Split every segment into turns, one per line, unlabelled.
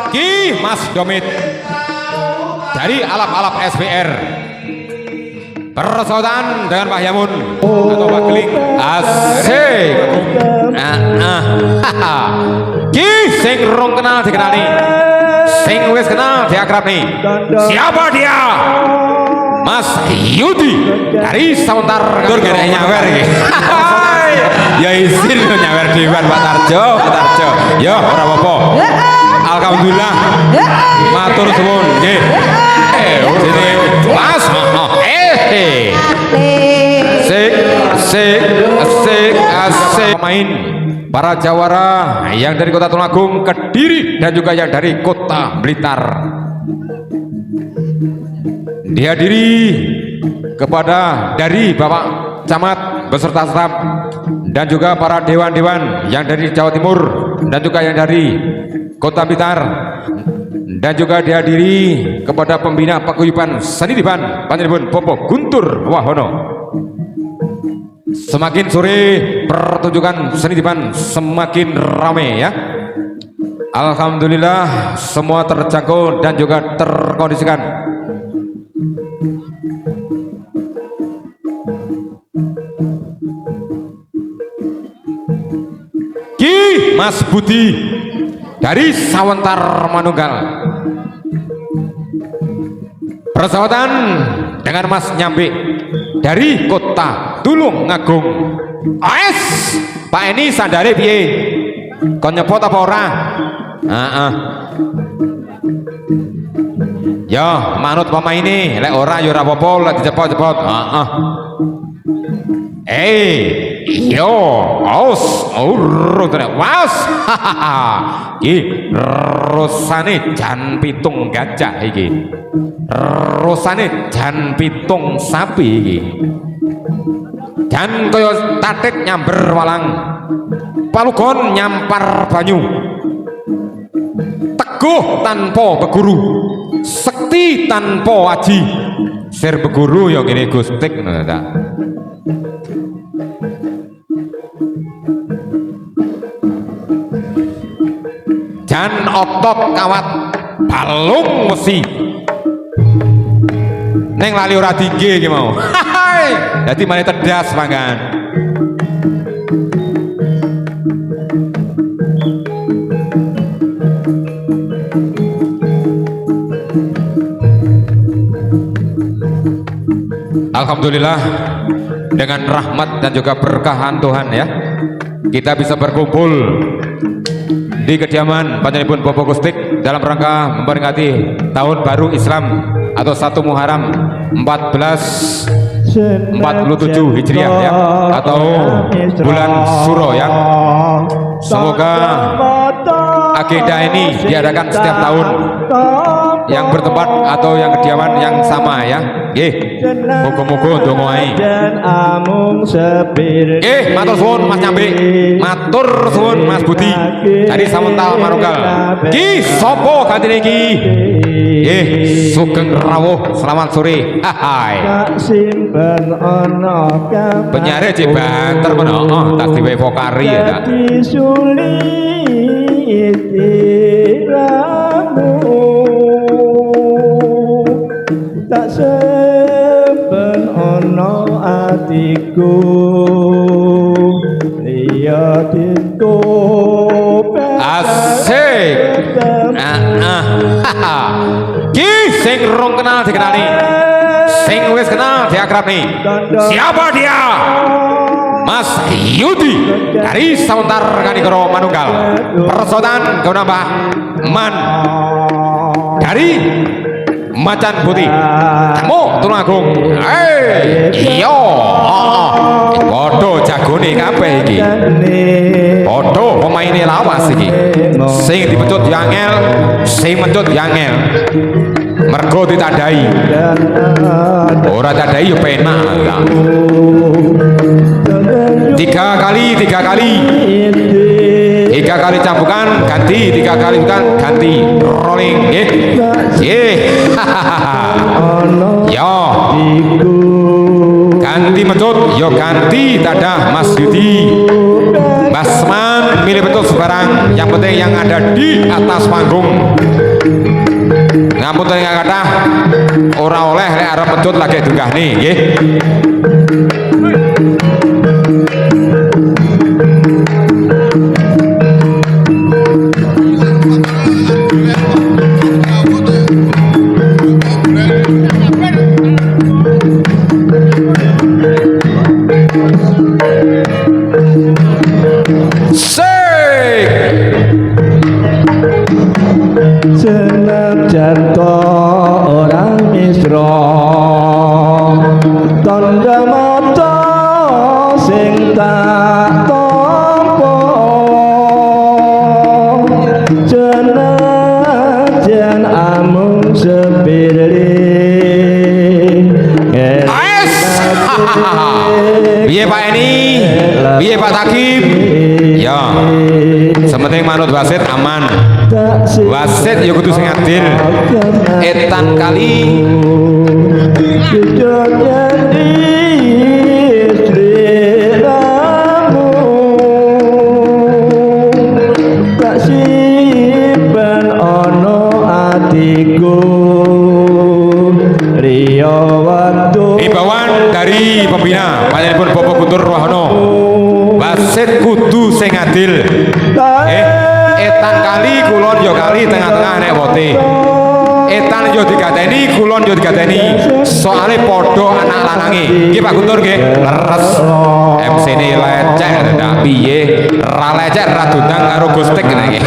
Ki Mas Domit dari alap-alap SPR persahabatan dengan Pak Yamun atau Pak Geling. Asik. Ki sing rong kenal dikenali, sing wis kenal diakrabi. Siapa dia? Mas Yudi dari Sauntar Dur gak nyawer iki. Ya izin nyawer dewan Pak Tarjo, Pak Tarjo. Ya ora apa-apa. Alhamdulillah. Matur suwun nggih. Sini Mas. Asik pemain para jawara yang dari Kota Tulungagung, Kediri dan juga yang dari Kota Blitar. Dihadiri kepada dari Bapak Camat beserta staf dan juga para dewan-dewan yang dari Jawa Timur dan juga yang dari Kota Blitar, dan juga dihadiri kepada pembina paguyuban seni diban Panjenengan Bapak Guntur Wahono. Semakin sore pertunjukan seni diban semakin ramai ya. Alhamdulillah semua terjangkau dan juga terkondisikan. Ki Mas Budi dari Sawentar Manunggal persahabatan dengan Mas Nyambe dari Kota Tulungagung. AS Pak Eni sandare piye? Kon nyepot apa ora? Ya manut pemain ini, lek ora ya ora apa-apa, lek dicepot-cepot. Yo, aus, was, iki rosane jan pitung gajah iki, rosane jan pitung sapi iki, jan kaya tatik nyamber walang, palugon nyampar banyu, teguh tanpa beguru, sekti tanpa aji, sir beguru ya ngene gustik ngono ta. Jan otot kawat balung besi neng lali ora tinggi iki mau. Dadi mane tedas mangan. Alhamdulillah dengan rahmat dan juga berkahan Tuhan ya, kita bisa berkumpul di kediaman Panjenengan Bapak Gustik dalam rangka memperingati tahun baru Islam atau 1 Muharram 1447 Hijriah ya, atau bulan Suro ya. Semoga agenda ini diadakan setiap tahun yang bertempat atau yang kediaman yang sama ya. Muga-muga ndonga ae. Matur suwun Mas Nyambe, matur suwun Mas Budi dari Sawentar Manunggal. Ki sapa gantine iki? Sugeng rawuh, selamat sore. Penyiare cek banter men, tak diwe vokari ya tak. Tak seben ono atiku liya dito asik. Ki sing rong kenal dikenali, sing wis kenal diakrabi. Siapa dia? Mas Yudi dari Sauntar Kanigoro Manunggal persahabatan Gonambah Man dari Macan Putih Temu Tulungagung. Iya podo jagone kabeh iki, podo pemaine lawas iki, sing dipecut yangel, sing mencut yangel, mergo ditandai, ora tandai yo penak lah. Tiga kali cambukan ganti, 3 kali bukan ganti, rolling yo ganti metut yo ganti tadah Mas Yudi Mas Man milih betul barang, yang penting yang ada di atas panggung. Ngapunten ingkang kathah ora oleh nek arep pedhot lagi dungahne nggih.
Senajan to orang misra tandha mata sing tak tampa senajan amung sepirli
piye Pak Eni, piye Pak Takib ya sementing manut wasit aman. Wasit ya kudu sing adil. Etan kali
tak simpen ono atiku riyo waktu.
imbauan dari pembina panjenenganipun Bapak Guntur Rohono. Wasit kudu sing adil. Etan kali kulon yo kali tengah-tengah nek wote. Etan yo digateni kulon yo digateni. Soale padha anak lanange. Nggih Pak Guntur nggih. Leres. MC-ne lecek ndak piye? Ra lecek ra dundang karo gostek ngene iki.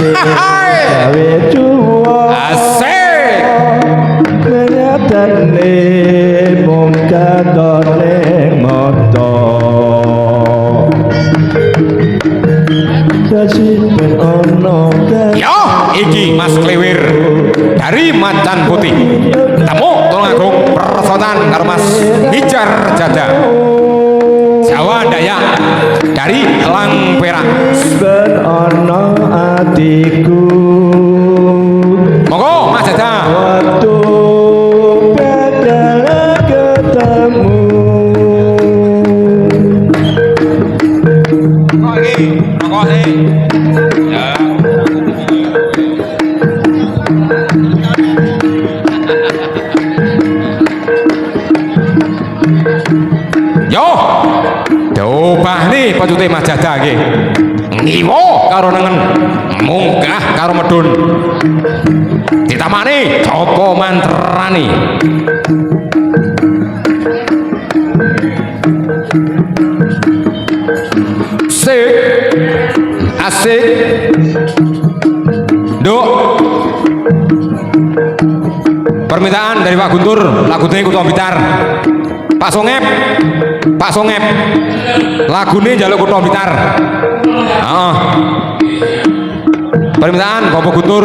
Asik.
Kenyataane mung katone moto.
Yo, iki Mas Kliwir dari Macan Putih. Temu Tulungagung persotan karo Mas Hijar Jada. Jawa Dayak dari Elang Perak.
Ben ono atiku.
Monggo Mas Jada.
Waktu bakal ketemu.
Kok iki? Kok iki? Ya. Yo, dobah nih pacute Mas Jada nggih. Ngiwo karo nengen, munggah karo medun. Ditamani Joko Mantrani. Sik, asik. Duk. Permintaan dari Pak Guntur, lagune Kutha Blitar. Pak Songep, Pak Songep, lagune njaluk Kutha Blitar. Heeh. Permintaan Bapak Guntur,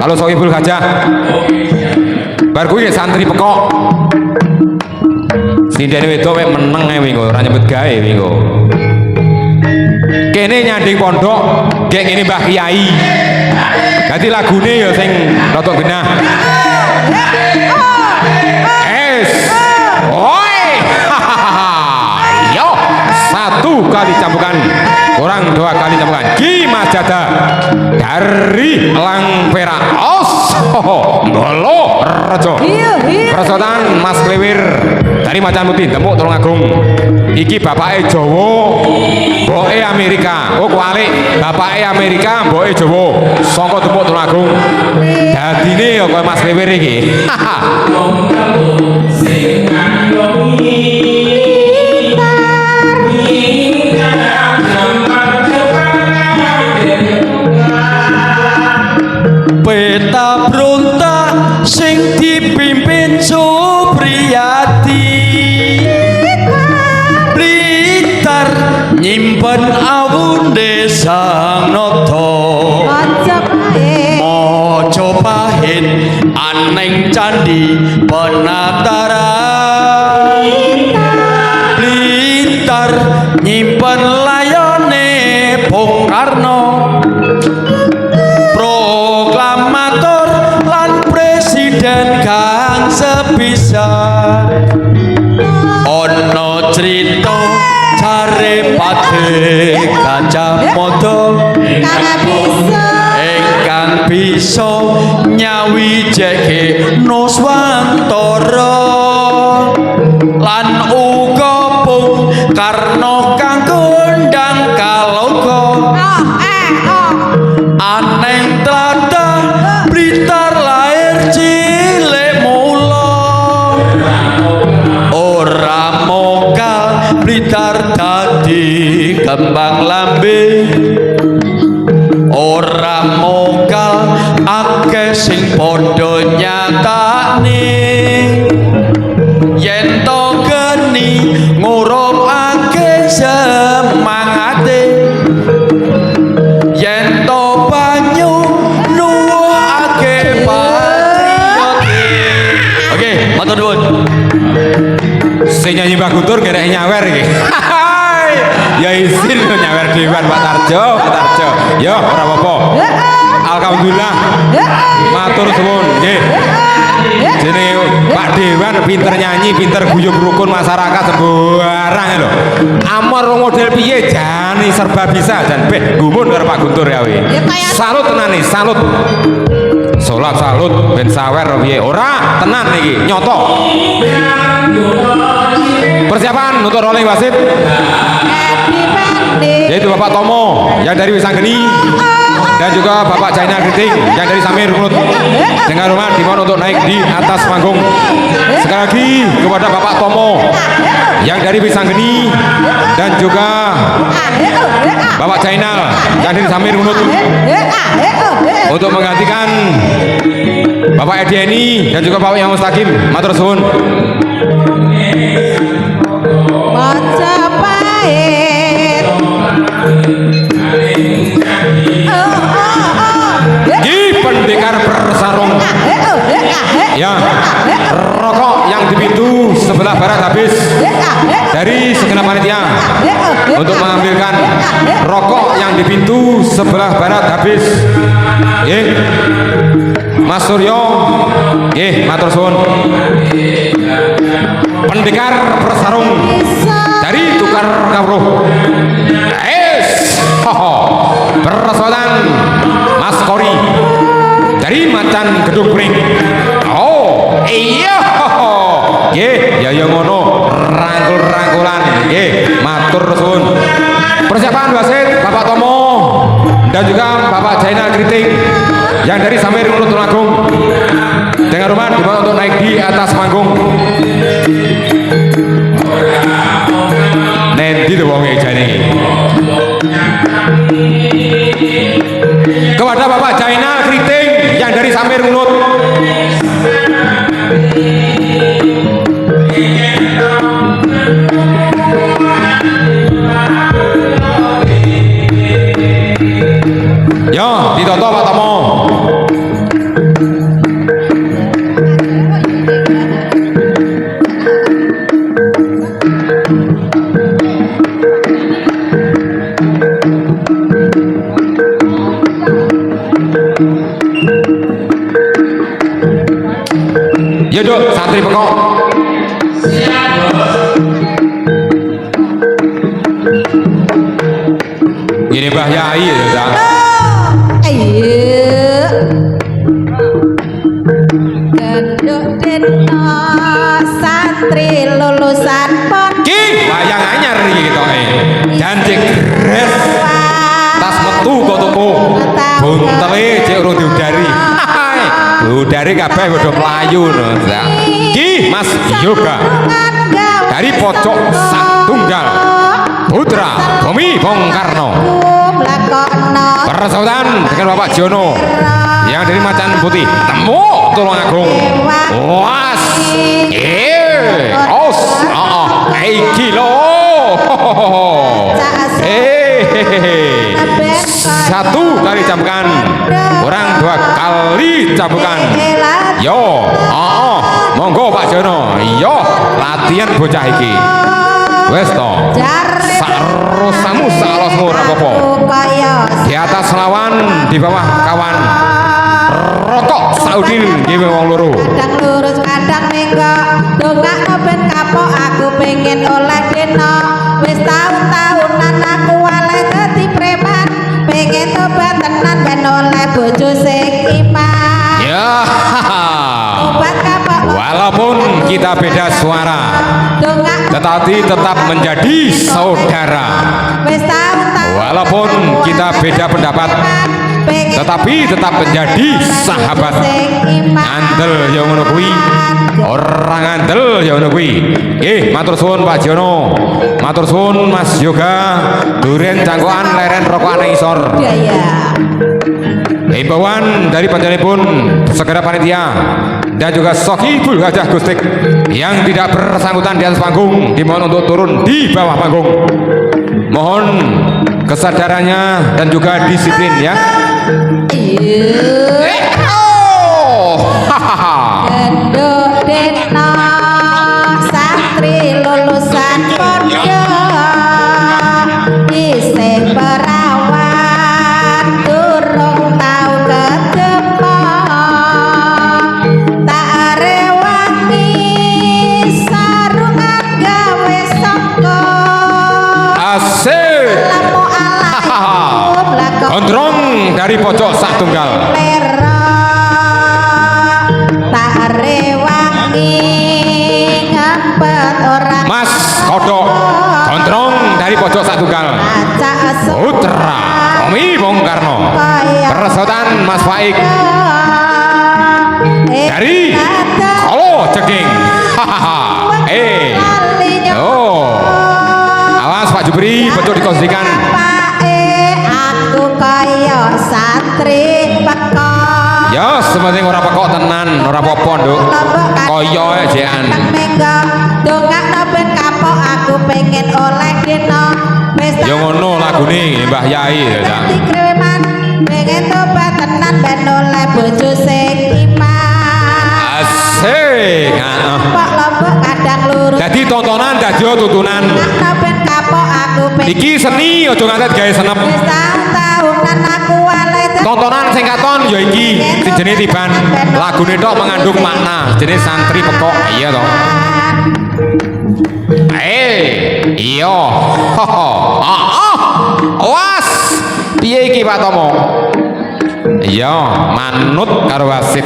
kalau Sohibul Gajah. Bar kuwi santri pekok. Sindene wedok wek meneng ae wingi ora nyebut gawe wingi. Kene nyanding pondok, gek ngene Mbah Kiai. Dadi lagune ya sing rada genah. Oi. Yo, satu kali cambukan, kurang dua kali cambukan. Ki Mas Jada dari Elang Perak. Bolo Rejo. Persotan Mas Kliwir dari Macan Putih, Temu Tulungagung. Iki bapake Jawa, mboke Amerika. Oh kualik, bapake Amerika, mboke Jawa. Saka Temu Tulungagung. Dadine ya kaya Mas Kliwir iki.
Peta berontak sing dipimpin Supriyati Blitar nyimpen awunde sang nata Mojopahit aneng candi penataran Blitar nyimpen layone Bung Karno proklamator lan presiden kang sepisan ono crita jare Pade Gajah Mada ingkang bisa nyawijake Nuswantara lan uga Bung Karno kang kondang kaloka aneng tlatah Blitar lair cilik mula ora mokal Blitar dadi kembang lambe ora mokal akeh sing padha nyatakne yen to geni ngurupake semangate yen to banyu nuwuhake patriote. Oke, matur nuwun.
Sing nyanyi Mbah Guntur gerek nyawer iki. Ya izin lho nyawer dhewean Pak Tarjo, Pak Tarjo. Ya ora apa-apa. Alhamdulillah. Matur suwun nggih. Jenenge Pak Dewan pinter nyanyi, pinter guyub rukun masyarakat sembarang lho. Amor model piye jane serba bisa jan beh gumun karo Pak Guntur ya we. Salut tenan nih, salut. Salat salut ben sawer piye? Ora, tenan iki, nyoto. Persiapan untuk rolling wasit. Yaitu Bapak Tomo yang dari Wisanggeni dan juga Bapak Jaina Kriting yang dari Samir Runut dengan hormat dimohon untuk naik di atas panggung. Sekali lagi kepada Bapak Tomo yang dari Wisanggeni dan juga Bapak Jainal yang dari Samir Runut untuk menggantikan Bapak Edieni dan juga Bapak Yang Mustaqim. Matur suwun.
Majapahit
Di pendekar bersarung ya, rokok yang di pintu sebelah barat habis dari segenap panitia untuk mengambilkan rokok yang di pintu sebelah barat habis. Mas Suryo matur suwun. Pendekar bersarung dari Tukar Kawruh bersaudan Mas Kori dari Macan Gedung Pring. Oh iya ya ngono rangkul-rangkulan matur suwun. Persiapan wasit Bapak Tomo dan juga Bapak Jainal Kriting yang dari Samir Runut Tulungagung dengan hormat dimohon untuk naik di atas panggung. Nanti tuh wong jane iki. Kepada Bapak Jainal Kriting yang dari Samir Runut. Yo, ditoto Pak Tomo. Ya Dok, santri pekok. Gini Mbah Yai ya, Dok.
Genduk dino santri lulusan pon
Ki, wayang anyar iki ketoke. Janji gres. Tas metu kok tuku. Buntele cek urung diudari. Udari kabeh padha mlayu no. Ki, Mas Yoga. Dari pojok Satunggal. Putra Bumi Bung Karno. Persaudan dengan Bapak Jono yang dari Macan Putih. Temu Tulungagung. Was. Os. Iki lo. Satu kali camkan. Kurang dua kali cambukan. Yo. Monggo Pak Jono. Yo, latihan bocah iki. Wes to. Sarosamu salosmu ora apa-apa. Di atas lawan, di bawah kawan. Rokok Saudin ngewe wong loro.
Kadang lurus kadang nenggok. Dongakno ben kapok aku pengen oleh deno. Wis taun-taunan
kita beda suara,
dongak
tetapi tetap menjadi saudara.
wis tahu-tahu
Walaupun kita beda pendapat,
pengen
tetapi tetap menjadi sahabat.
sing iman
Ngandel ya ngono kuwi. Orang ngandel ya ngono kuwi. Nggih, matur suwun Pak Jono. Matur suwun Mas Yoga. Duren cangkokan leren rokokan nang isor.
budaya.
Himbauan dari panjenenganipun segera panitia dan juga Sohibul Hajah Gustik yang tidak bersangkutan di atas panggung dimohon untuk turun di bawah panggung. Mohon kesadarannya dan juga disiplin ya.
Iya.
Oh, hahaha.
Gendut dena santri lulusan pondok isih perawan durung tau ketemu tak rewangi sarungan gawe sangka
Asik.
lamu alaikum lakon
Gondrong dari pojok sak tunggal.
lera tak rewangi ngempet orang
Mas Kodok. Gondrong dari pojok sak tunggal.
acak
Putra Omi Bung Karno. Persautan Mas Faik dari Kolo Ceking. Hahaha. Oh. Awas Pak Jupri, betul dikondisikan.
aku kaya santri peko
Ya, sementing ora pekok tenan, ora apa-apa, Nduk. Kaya ae jekan.
mengko dongak ben kapok aku pengen oleh dino pesta
Ya ngono lagune Mbah Yai ya, Cak.
dikreman pengen tobat tenan ben oleh bojo sing iman
Asik. Heeh.
Pak lombok kadang lurus
Dadi tontonan dadi tutunan.
dongak ben kapok aku pengen
Iki seni aja ngantet gawe senep.
wis tahunan aku wale
Tontonan sing katon ya iki sing jenenge tiban. Lagune tok mengandung makna, jenenge santri pekok. Iya to. Iya. Was. Piye iki Pak Tomo? Iya, manut karo wasit.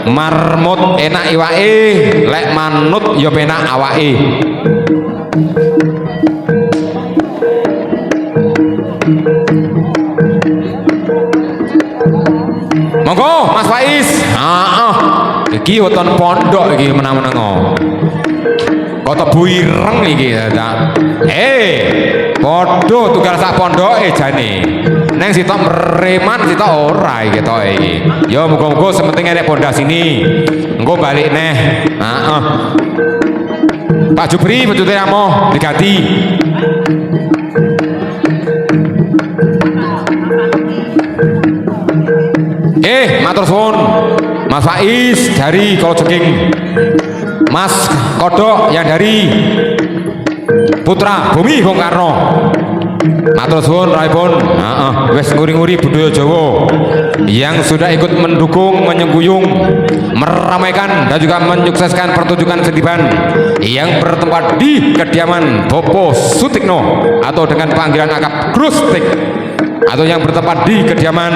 Marmut enak iwake, lek manut ya penak awake. Monggo Mas Faiz. Heeh. Iki weton pondok iki menang-menang. Kok tebu ireng iki ta. Padha tunggal sak pondoke jane. Neng sitok mereman sitok ora iki tok iki. Ya muga-muga sementing enek pondasine. Engko balik neh. Heeh. Pak Jupri becute amoh diganti. Matur suwun Mas Faiz dari Kolo Ceking, Mas Kodok yang dari Putra Bumi Bung Karno. Matur suwun raipun. Wes nguri-nguri budaya Jawa yang sudah ikut mendukung, menyengkuyung, meramaikan dan juga menyukseskan pertunjukan seniman yang bertempat di kediaman Bopo Sutikno atau dengan panggilan akrab Grustik, atau yang bertempat di kediaman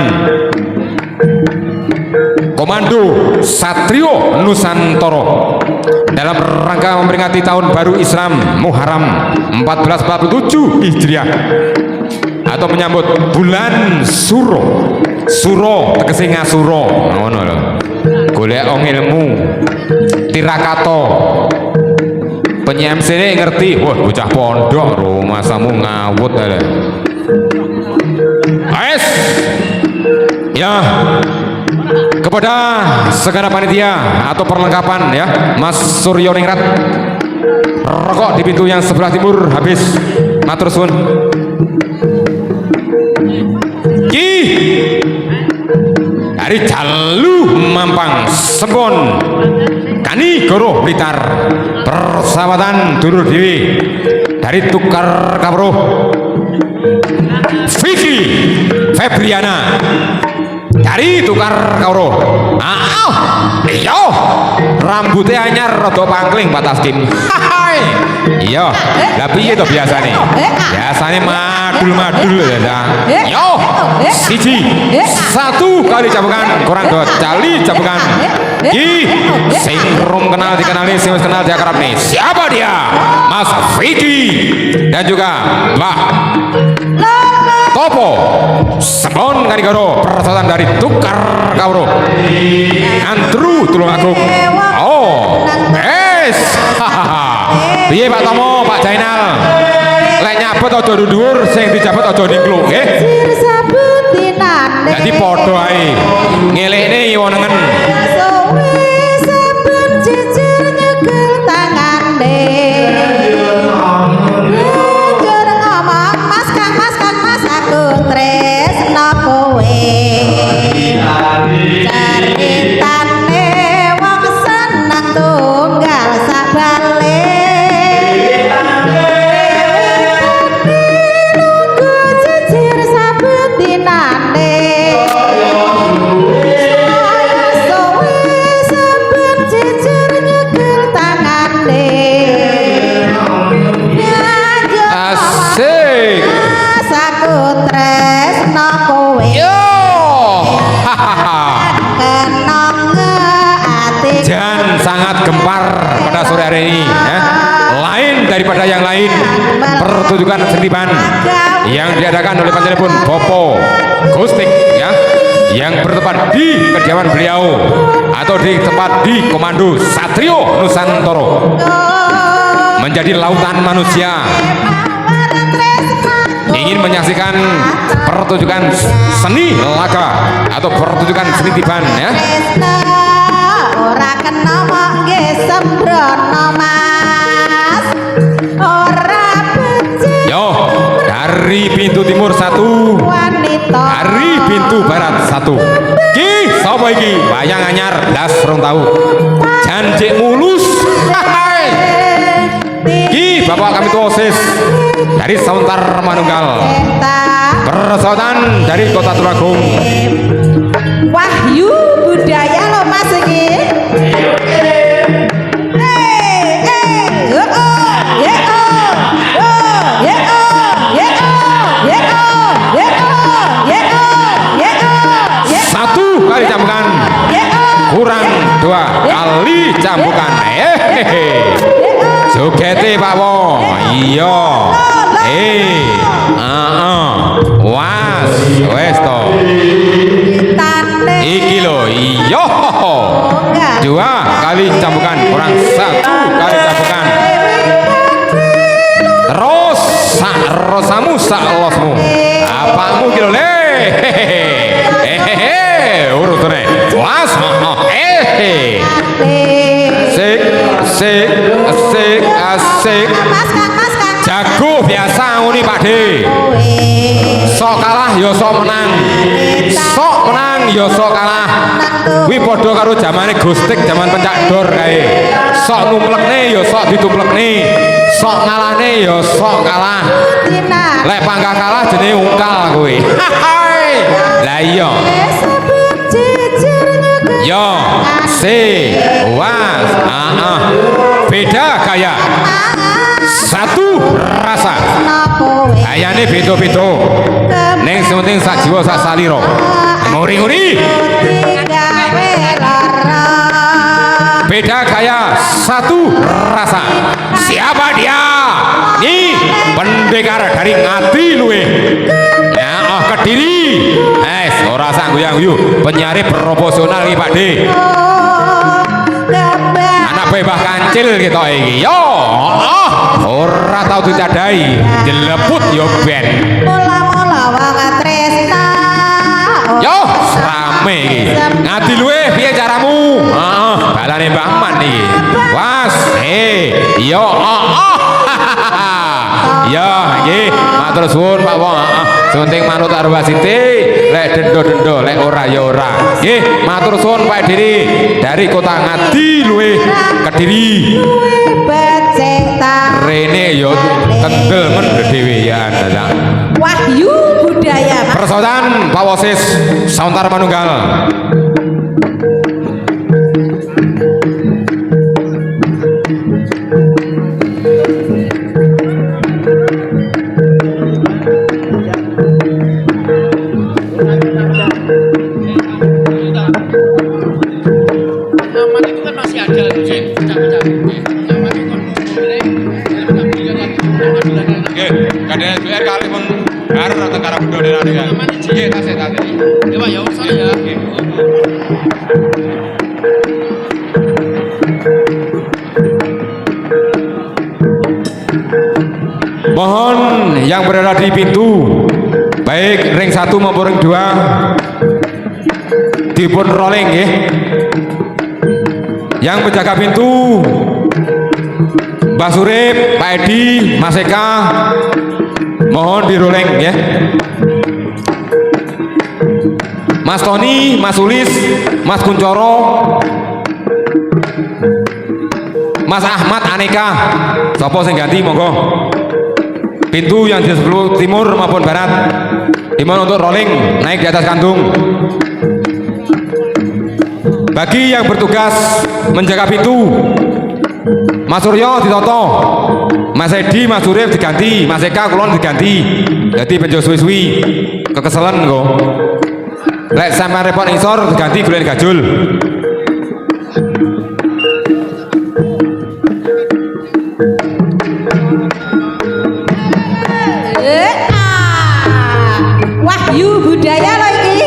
Komando Satrio Nusantoro dalam rangka memperingati tahun baru Islam Muharram 1447 Hijriah atau menyambut bulan Suro. Suro tegese ngasuro ngono lho. Golek ilmu Tirakato. Penyemsene ngerti, wah bocah pondok rumasamu ngawut ae. Aes. Ya. Kepada segala panitia atau perlengkapan ya, Mas Suryo Ningrat, rokok di pintu yang sebelah timur habis. Matur suwun. Ki dari Jalu Mampang Sempon Kani Goro Blitar, persahabatan dulur dewi dari Tukar Kabro Vicky Febriana dari Tukar Kauro. Iya, rambutnya anyar rada pangling Pak Taskim. Iya, lah piye to biasane? Biasane madul-madul ya ta. Yo, siji, satu kali cabukan, kurang dua kali cabukan. Ki sing rum kenal dikenali, sing wis kenal diakrab nih. Siapa dia? Mas Vicky dan juga Mbah Topo Sebon Kanigoro, perasaan dari Tukar Kauro Antru Tulungagung. Oh es piye Pak Tomo, Pak Jainal, lek nyabet aja dhuwur, sing dijabet aja ningkluk nggih. Dadi padha ae ngelekne wonengen. Gempar pada sore hari ini ya. Lain daripada yang lain pertunjukan seniman yang diadakan oleh Panjenengan Bopo Gustik ya, yang bertempat di kediaman beliau atau di tempat di Komando Satrio Nusantoro, menjadi lautan manusia. Ingin menyaksikan pertunjukan seni laga atau pertunjukan seni tiban ya.
Ora kena mok nggih sembrono Mas, ora becik.
Yo, dari pintu timur 1, dari pintu barat 1. Ki sapa iki? Wayang anyar blas rong tau. Janjik mulus. Ki Bapak kami tuosis dari Sauntar Manunggal, persahabatan dari Kota Tulungagung.
Wahyu budaya lo Mas iki.
Satu kali cambukan, kurang 2 kali cambukan. Jogete Pak Wo. Iya. Was, wes to. Iki lho, iya. 2 kali cambukan, kurang 1 kali cambukan. Terus sak rosamu sak losmu. Apamu iki lho le. Urutane. Was. Asik. Jago biasa nguni Pak De. Sok kalah ya sok menang. Sok menang ya sok kalah. Kuwi padha karo zamane Gustik, zaman pencak dor kae. Sok numplekne ya sok ditumplekne. Sok ngalahne ya sok kalah. Lek pangkah kalah jenenge ungkal kuwi. Lah iya. Yo, was, beda gaya, satu rasa, gayane beda-beda, neng sementing sak jiwa sak saliro, nguri-nguri, beda gaya, satu rasa. Siapa dia? Nih pendekar dari Ngati luwe. Kediri, ora sang guyang-guyu, penyiar profesional iki Pak De. Anak bebah kancil kita iki. Yo, ora tau dicadai, dileput yo ben.
Mula-mula wong tresna.
Yo, rame iki. Ngadi luwe piye caramu? Heeh, balane Mbah Man iki. Was, yo, ya, nggih, matur suwun Pak Wong. Sunting manut karo wasite, lek dendo-dendo, lek ora ya ora. Nggih, matur suwun Pak Diri dari Kota Ngadi luwe Kediri. Rene yo kendel men dhewe ya dadak.
Wahyu budaya Mas.
Persahabatan Pak Wosis Sauntar Manunggal. Nggih, kadang SBR kali pun arep rata karo bendho dene kan. Nggih, tasih.
Ya Pak, ya usah ya.
Mohon yang berada di pintu baik ring 1 maupun ring 2 dipun rolling nggih. Yang penjaga pintu Mbah Surip, Pak Edi, Mas Eka mohon di rolling ya. Mas Tony, Mas Ulis, Mas Kuncoro, Mas Ahmad Aneka, sapa sing ganti monggo. Pintu yang di sebelah timur maupun barat dimohon untuk rolling naik di atas kantung. Bagi yang bertugas menjaga pintu, Mas Suryo ditoto, Mas Edi, Mas Surip diganti, Mas Eka kulon diganti. Jadi penjo suwi-suwi kekeselan kok. Lek sampai repot isor diganti gulen gajul.
Wahyu budaya loh iki.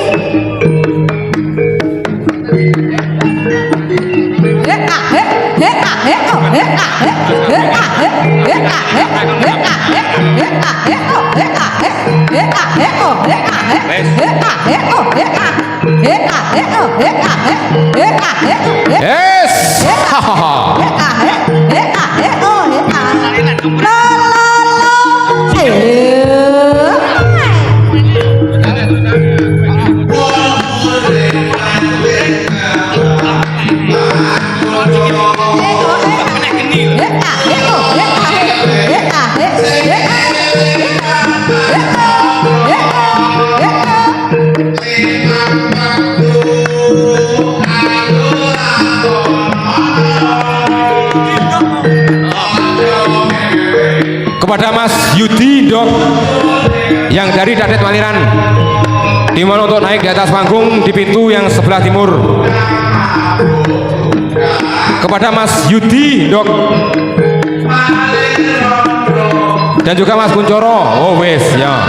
Yes. Kepada Mas Yudi Dok yang dari Dadet Maliran dimohon untuk naik di atas panggung di pintu yang sebelah timur. Kepada Mas Yudi Dok dan juga Mas Kuncoro, oh wes ya,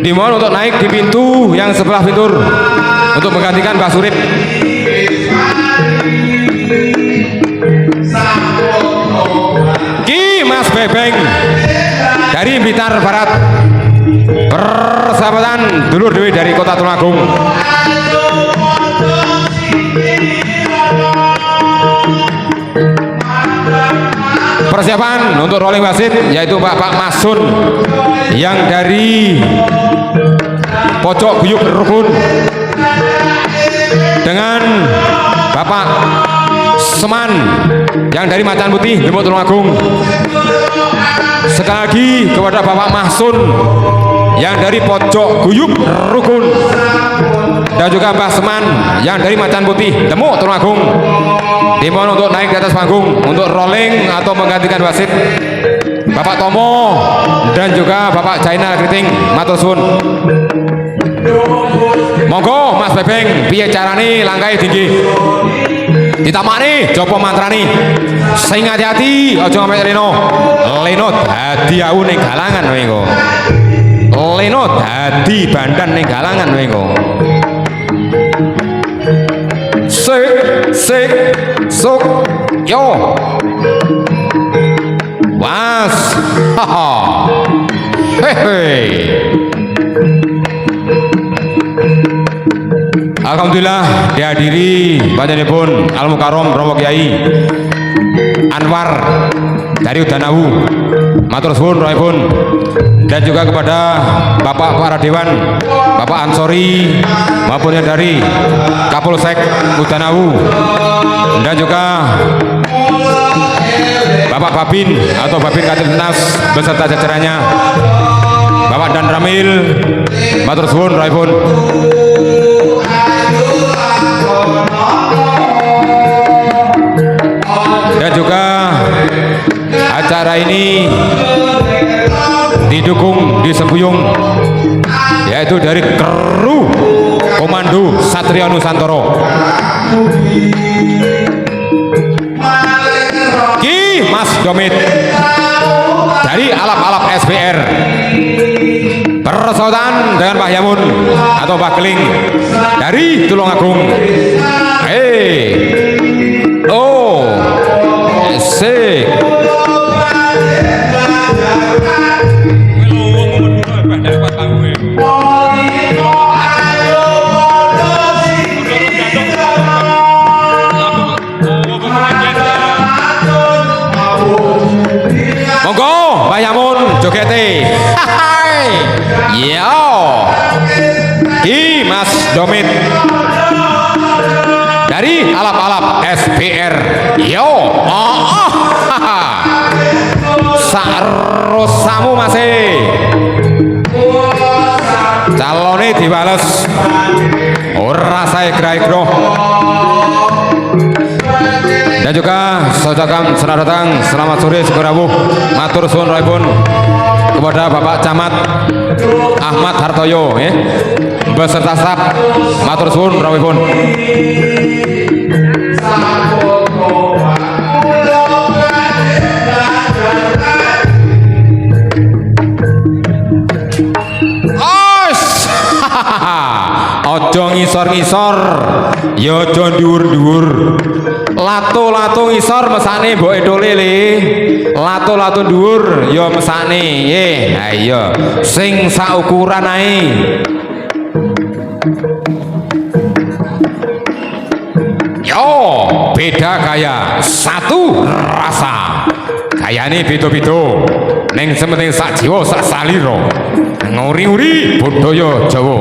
dimohon untuk naik di pintu yang sebelah pintur untuk menggantikan Mbak Surip. Ki Mas Bebeng dari Blitar Barat, persahabatan dulur dewi dari Kota Tulungagung. Persiapan untuk rolling wasit yaitu Bapak Masun yang dari Pojok Guyuk Rukun dengan Bapak Seman yang dari Macan Putih Lemuk Tulungagung. Sekali lagi kepada Bapak Mahsun yang dari Pojok Guyuk Rukun dan juga Mbah Seman yang dari Macan Putih Lemuk Tulungagung dimohon untuk naik di atas panggung untuk rolling atau menggantikan wasit Bapak Tomo dan juga Bapak Jainal Kriting. Matur suwun. Monggo Mas Bebeng, piye carane langkahe tinggi ditamani jopo mantrani sing hati-hati aja sampe leno dadi aku ning galangan kowe engko, leno dadi bandan ning galangan kowe engko. Sik sok yo was haha hehe. Alhamdulillah dihadiri panjenenganipun Al Mukarrom Romo Kiai Anwar dari Udanawu. Matur suwun rohipun. Dan juga kepada Bapak para Dewan, Bapak Ansori maupun yang dari Kapolsek Udanawu dan juga Bapak Babin atau Babin Kadipnas beserta jajarannya, Bapak Dan Ramil. Matur suwun rohipun. Dan juga acara ini didukung, disembuyung yaitu dari kru Komando Satria Nusantara Ki Mas Domit dari alap-alap SPR bersahabatan dengan Pak Yamun atau Pak Keling dari Tulungagung. Oh sik monggo Mbah Yamun jogete. Yo Ki Mas Domit dari alap-alap SPR. Yo sarosamu masih calone dibales ora sae gra-gra. Dan juga sojakan selamat datang, selamat sore Sugarawu. Matur suwun rawuhipun kepada Bapak Camat Ahmad Hartoyo beserta staf. Matur suwun rawuhipun. Ojo ngisor-ngisor, ya ojo dhuwur-dhuwur. Lato-lato ngisor mesane mbok edole le. Lato-lato dhuwur ya mesane. Ha iya, sing saukuran ae. Yo, beda gaya, satu rasa. Gayane beda-beda. Ning sementing sak jiwa sak salira. Nguri-uri budaya Jawa.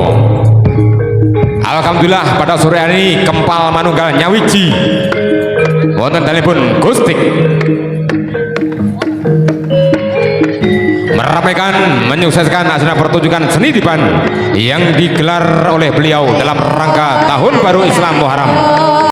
Alhamdulillah pada sore hari ini Kempal Manunggal Nyawiji wonten dalipun Gustik meramaikan menyukseskan acara pertunjukan seni tiban yang digelar oleh beliau dalam rangka Tahun Baru Islam Muharram